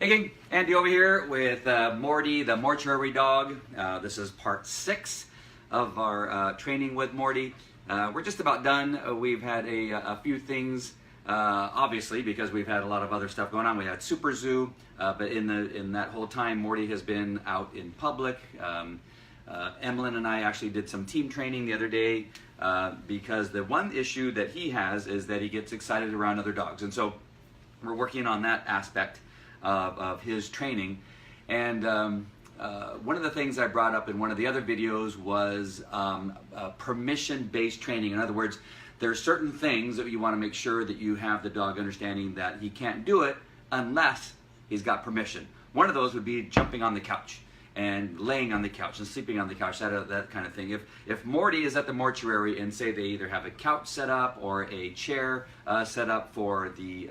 Hey gang, Andy over here with Morty the Mortuary dog. This is part 6 of our training with Morty. We're just about done. We've had a few things, obviously, because we've had a lot of other stuff going on. We had Super Zoo, but in that whole time, Morty has been out in public. Emlyn and I actually did some team training the other day because the one issue that he has is that he gets excited around other dogs. And so we're working on that aspect of his training. And one of the things I brought up in one of the other videos was permission-based training. In other words, there are certain things that you want to make sure that you have the dog understanding that he can't do it unless he's got permission. One of those would be jumping on the couch and laying on the couch and sleeping on the couch, that kind of thing. If Morty is at the mortuary and say they either have a couch set up or a chair set up for the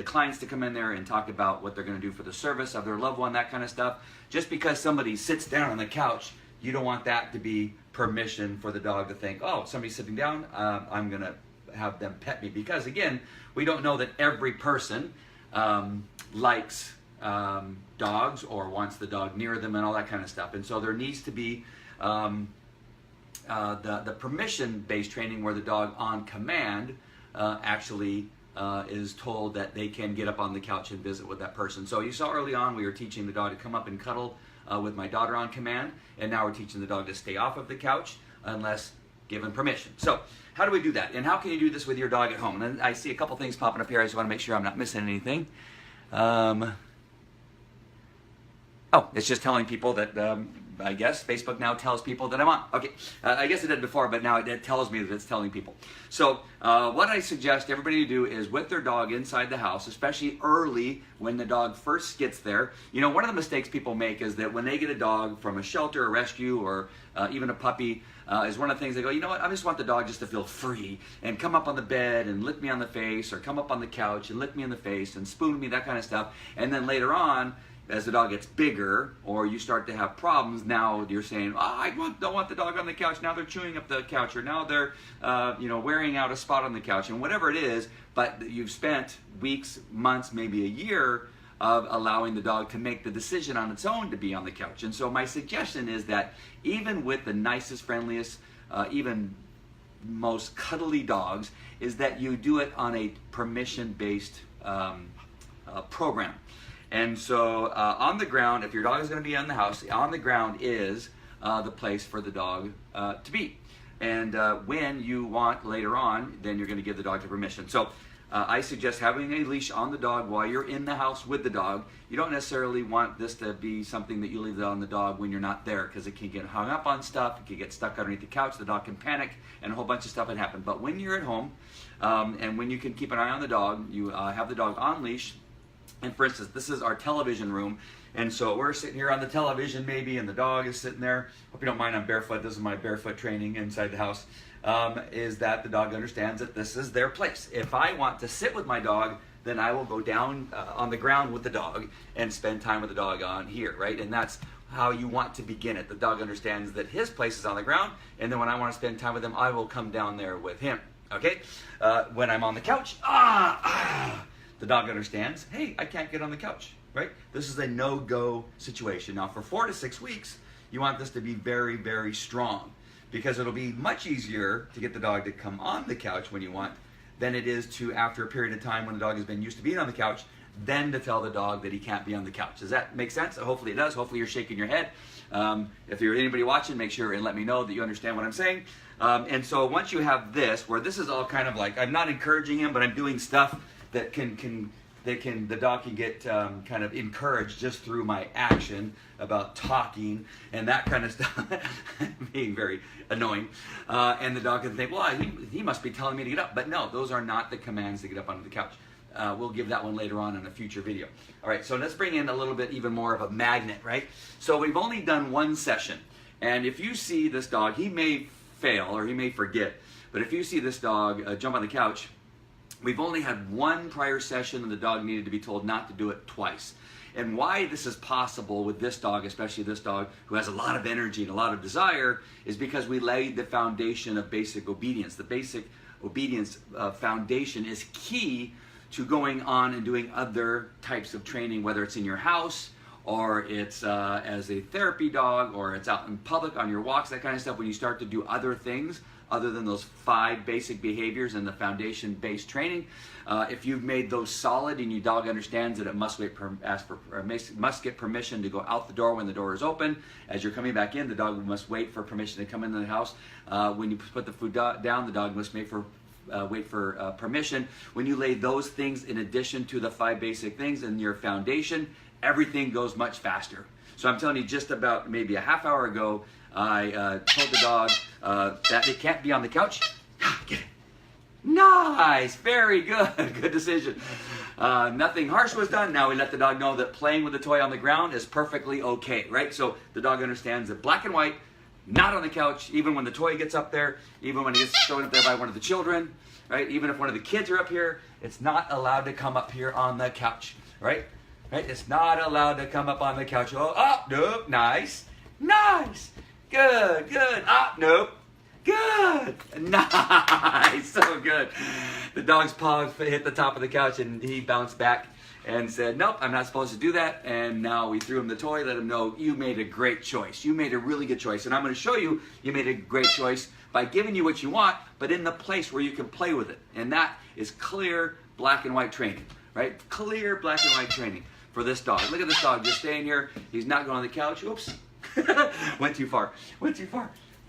clients to come in there and talk about what they're going to do for the service of their loved one, that kind of stuff. Just because somebody sits down on the couch, you don't want that to be permission for the dog to think, oh, somebody's sitting down, I'm going to have them pet me. Because again, we don't know that every person likes dogs or wants the dog near them and all that kind of stuff. And so there needs to be the permission-based training where the dog on command actually is told that they can get up on the couch and visit with that person. So you saw early on we were teaching the dog to come up and cuddle with my daughter on command, and now we're teaching the dog to stay off of the couch unless given permission. So how do we do that? And how can you do this with your dog at home? And I see a couple things popping up here. I just want to make sure I'm not missing anything. Oh, it's just telling people that, I guess, Facebook now tells people that I'm on. Okay, I guess it did before, but now it tells me that it's telling people. So what I suggest everybody do is with their dog inside the house, especially early when the dog first gets there. You know, one of the mistakes people make is that when they get a dog from a shelter, a rescue, or even a puppy, is one of the things they go, you know what, I just want the dog just to feel free and come up on the bed and lick me on the face, or come up on the couch and lick me in the face and spoon me, that kind of stuff. And then later on, as the dog gets bigger, or you start to have problems, now you're saying, oh, I don't want the dog on the couch. Now they're chewing up the couch, or now they're wearing out a spot on the couch, and whatever it is. But you've spent weeks, months, maybe a year of allowing the dog to make the decision on its own to be on the couch. And so my suggestion is that even with the nicest, friendliest, even most cuddly dogs, is that you do it on a permission-based program. And so on the ground, if your dog is going to be in the house, on the ground is the place for the dog to be. And when you want later on, then you're going to give the dog the permission. So I suggest having a leash on the dog while you're in the house with the dog. You don't necessarily want this to be something that you leave on the dog when you're not there, because it can get hung up on stuff, it can get stuck underneath the couch, the dog can panic, and a whole bunch of stuff can happen. But when you're at home, and when you can keep an eye on the dog, you have the dog on leash. And for instance, this is our television room, and so we're sitting here on the television maybe, and the dog is sitting there. Hope you don't mind I'm barefoot. This is my barefoot training inside the house. Is that the dog understands that this is their place. If I want to sit with my dog, then I will go down on the ground with the dog and spend time with the dog on here, right? And that's how you want to begin it. The dog understands that his place is on the ground, and then when I want to spend time with him, I will come down there with him, okay? When I'm on the couch, the dog understands, hey, I can't get on the couch, right? This is a no-go situation. Now, for 4 to 6 weeks, you want this to be very, very strong, because it'll be much easier to get the dog to come on the couch when you want than it is to, after a period of time when the dog has been used to being on the couch, then to tell the dog that he can't be on the couch. Does that make sense? Hopefully it does. Hopefully you're shaking your head. If you're anybody watching, make sure and let me know that you understand what I'm saying. And so once you have this, where this is all kind of like, I'm not encouraging him, but I'm doing stuff that the dog can get kind of encouraged just through my action about talking and that kind of stuff, being very annoying. And the dog can think, well, he must be telling me to get up. But no, those are not the commands to get up onto the couch. We'll give that one later on in a future video. All right, so let's bring in a little bit even more of a magnet, right? So we've only done one session. And if you see this dog, he may fail or he may forget. But if you see this dog jump on the couch, we've only had one prior session and the dog needed to be told not to do it twice. And why this is possible with this dog, especially this dog who has a lot of energy and a lot of desire, is because we laid the foundation of basic obedience. The basic obedience foundation is key to going on and doing other types of training, whether it's in your house, or it's as a therapy dog, or it's out in public on your walks, that kind of stuff. When you start to do other things other than those 5 basic behaviors and the foundation-based training, if you've made those solid and your dog understands that it must must get permission to go out the door when the door is open. As you're coming back in, the dog must wait for permission to come into the house. When you put the food down, the dog must wait for permission. When you lay those things in addition to the 5 basic things in your foundation, everything goes much faster. So I'm telling you, just about maybe a half hour ago, I told the dog that it can't be on the couch. Get it. Nice, very good, good decision. Nothing harsh was done. Now we let the dog know that playing with the toy on the ground is perfectly okay, right? So the dog understands that black and white, not on the couch, even when the toy gets up there, even when it gets thrown up there by one of the children, right? Even if one of the kids are up here, it's not allowed to come up here on the couch, right? Right? It's not allowed to come up on the couch. Oh, nope, nice, nice, good, nope, good, nice, so good. The dog's paw hit the top of the couch and he bounced back and said, nope, I'm not supposed to do that. And now we threw him the toy, let him know you made a great choice. You made a really good choice. And I'm going to show you made a great choice by giving you what you want, but in the place where you can play with it. And that is clear black and white training, right? Clear black and white training for this dog. Look at this dog just staying here. He's not going on the couch. Oops. Went too far.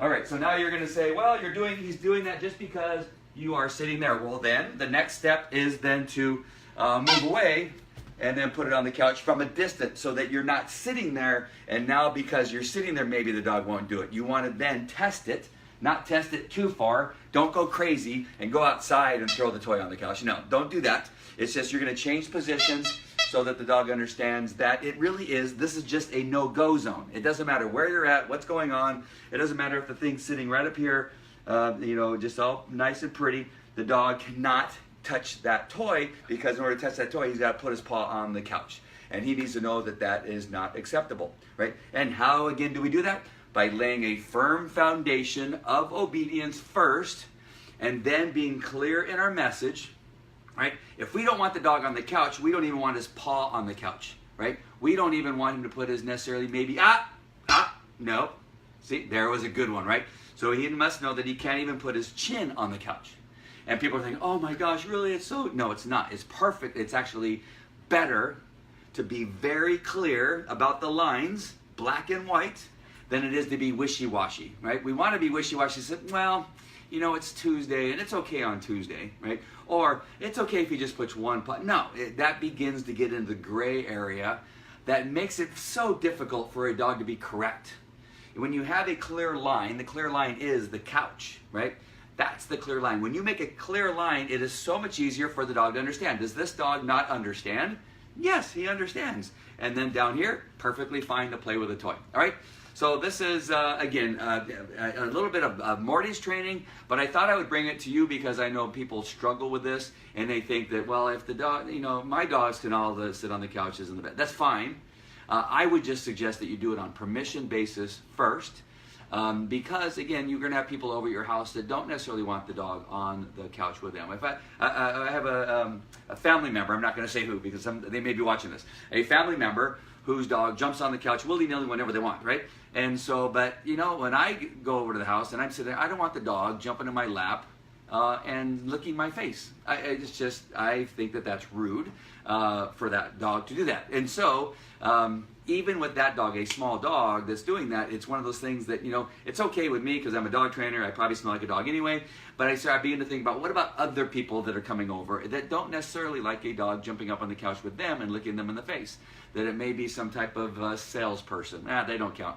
All right, so now you're going to say, well, he's doing that just because you are sitting there. Well, then the next step is then to move away and then put it on the couch from a distance so that you're not sitting there, and now because you're sitting there, maybe the dog won't do it. You want to then test it, not test it too far. Don't go crazy and go outside and throw the toy on the couch. No, don't do that. It's just you're going to change positions so that the dog understands that this is just a no-go zone. It doesn't matter where you're at, what's going on. It doesn't matter if the thing's sitting right up here, just all nice and pretty. The dog cannot touch that toy, because in order to touch that toy, he's got to put his paw on the couch. And he needs to know that that is not acceptable, right? And how, again, do we do that? By laying a firm foundation of obedience first, and then being clear in our message, right? If we don't want the dog on the couch, we don't even want his paw on the couch, right? We don't even want him to put his no. See, there was a good one, right? So he must know that he can't even put his chin on the couch. And people are thinking, oh my gosh, really? It's so... No, it's not. It's perfect. It's actually better to be very clear about the lines, black and white, than it is to be wishy-washy, right? We want to be wishy-washy. Say, well, it's Tuesday, and it's okay on Tuesday, right? Or it's okay if he just puts one paw. No, that begins to get into the gray area that makes it so difficult for a dog to be correct. When you have a clear line, the clear line is the couch, right? That's the clear line. When you make a clear line, it is so much easier for the dog to understand. Does this dog not understand? Yes, he understands. And then down here, perfectly fine to play with a toy. All right? So this is, again, a little bit of Morty's training, but I thought I would bring it to you because I know people struggle with this, and they think that, well, if the dog, my dogs can all sit on the couches in the bed. That's fine. I would just suggest that you do it on permission basis first. Because, again, you're going to have people over at your house that don't necessarily want the dog on the couch with them. If I have a family member, I'm not going to say who because they may be watching this, a family member whose dog jumps on the couch willy-nilly whenever they want, right? And so, but, when I go over to the house and I'm sitting there, I don't want the dog jumping in my lap and licking my face. I think that that's rude for that dog to do that. And so, even with that dog, a small dog that's doing that, it's one of those things that, it's okay with me because I'm a dog trainer. I probably smell like a dog anyway. But I begin to think about what about other people that are coming over that don't necessarily like a dog jumping up on the couch with them and licking them in the face. That it may be some type of salesperson. They don't count.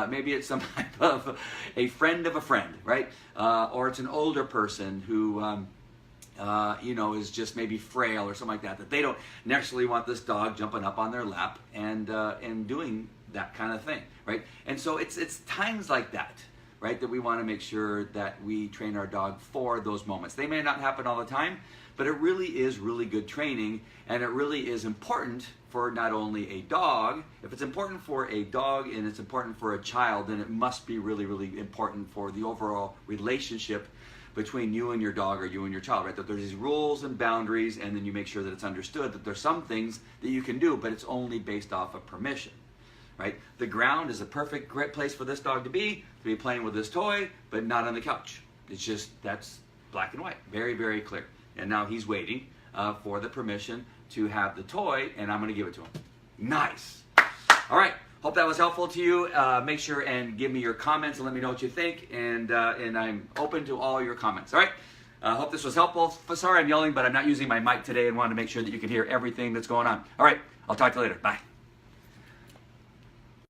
Maybe it's some type of a friend of a friend, right? Or it's an older person who... is just maybe frail or something like that they don't necessarily want this dog jumping up on their lap and doing that kind of thing, right? And so it's times like that, right, that we want to make sure that we train our dog for those moments. They may not happen all the time, but it really is really good training, and it really is important for not only a dog. If it's important for a dog and it's important for a child, then it must be really, really important for the overall relationship between you and your dog or you and your child, right? That there's these rules and boundaries, and then you make sure that it's understood that there's some things that you can do, but it's only based off of permission, right? The ground is a perfect, great place for this dog to be playing with this toy, but not on the couch. It's just, that's black and white, very, very clear. And now he's waiting for the permission to have the toy, and I'm going to give it to him. Nice. All right. Hope that was helpful to you. Make sure and give me your comments and let me know what you think. And I'm open to all your comments. All right. Hope this was helpful. Sorry I'm yelling, but I'm not using my mic today and wanted to make sure that you can hear everything that's going on. All right. I'll talk to you later. Bye.